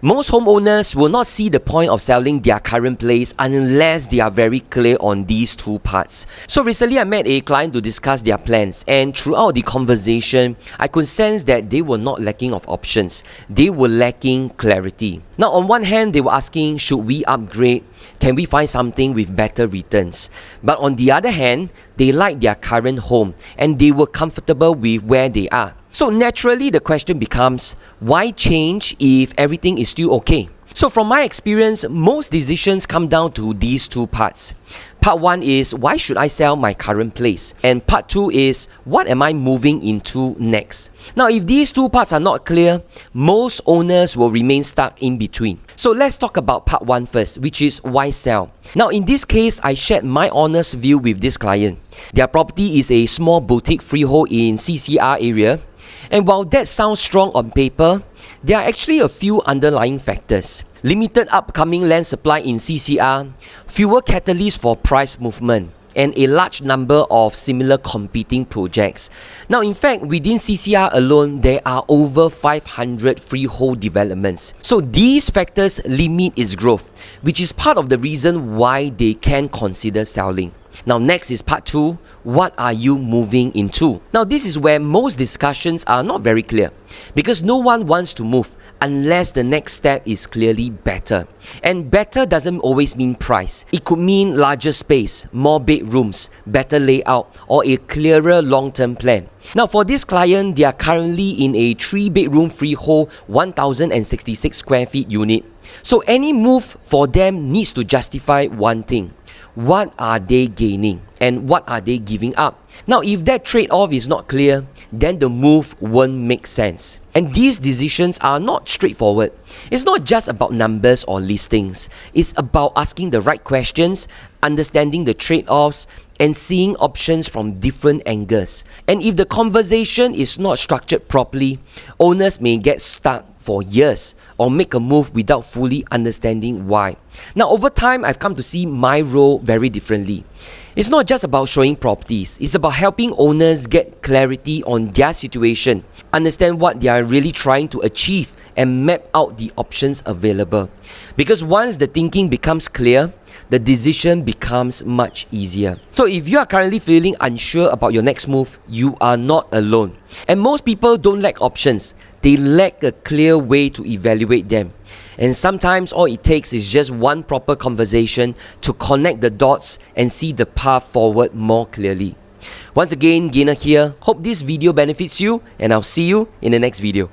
Most homeowners will not see the point of selling their current place unless they are very clear on these two parts. So recently I met a client to discuss their plans, and throughout the conversation, I could sense that they were not lacking of options. They were lacking clarity. Now on one hand, they were asking, should we upgrade? Can we find something with better returns? But on the other hand, they like their current home and they were comfortable with where they are. So naturally the question becomes, why change if everything is still okay? So from my experience, most decisions come down to these two parts. Part 1 is, why should I sell my current place? And part 2 is, what am I moving into next? Now if these two parts are not clear, most owners will remain stuck in between. So let's talk about part 1 first, which is why sell. Now in this case, I shared my honest view with this client. Their property is a small boutique freehold in CCR area. And while that sounds strong on paper, there are actually a few underlying factors. Limited upcoming land supply in CCR, fewer catalysts for price movement, and a large number of similar competing projects. Now in fact, within CCR alone, there are over 500 freehold developments. So these factors limit its growth, which is part of the reason why they can consider selling. Now next is part 2, what are you moving into? Now this is where most discussions are not very clear, because no one wants to move unless the next step is clearly better. And better doesn't always mean price. It could mean larger space, more bedrooms, better layout, or a clearer long-term plan. Now for this client, they are currently in a 3-bedroom freehold 1066 square feet unit. So any move for them needs to justify one thing. What are they gaining and what are they giving up? Now if that trade-off is not clear, then the move won't make sense. And these decisions are not straightforward. It's not just about numbers or listings. It's about asking the right questions, understanding the trade-offs, and seeing options from different angles. And if the conversation is not structured properly, owners may get stuck for years or make a move without fully understanding why. Now over time, I've come to see my role very differently. It's not just about showing properties, it's about helping owners get clarity on their situation, understand what they are really trying to achieve, and map out the options available. Because once the thinking becomes clear, the decision becomes much easier. So if you are currently feeling unsure about your next move, you are not alone. And most people don't lack options, they lack a clear way to evaluate them. And sometimes all it takes is just one proper conversation to connect the dots and see the path forward more clearly. Once again, Gainer here. Hope this video benefits you, and I'll see you in the next video.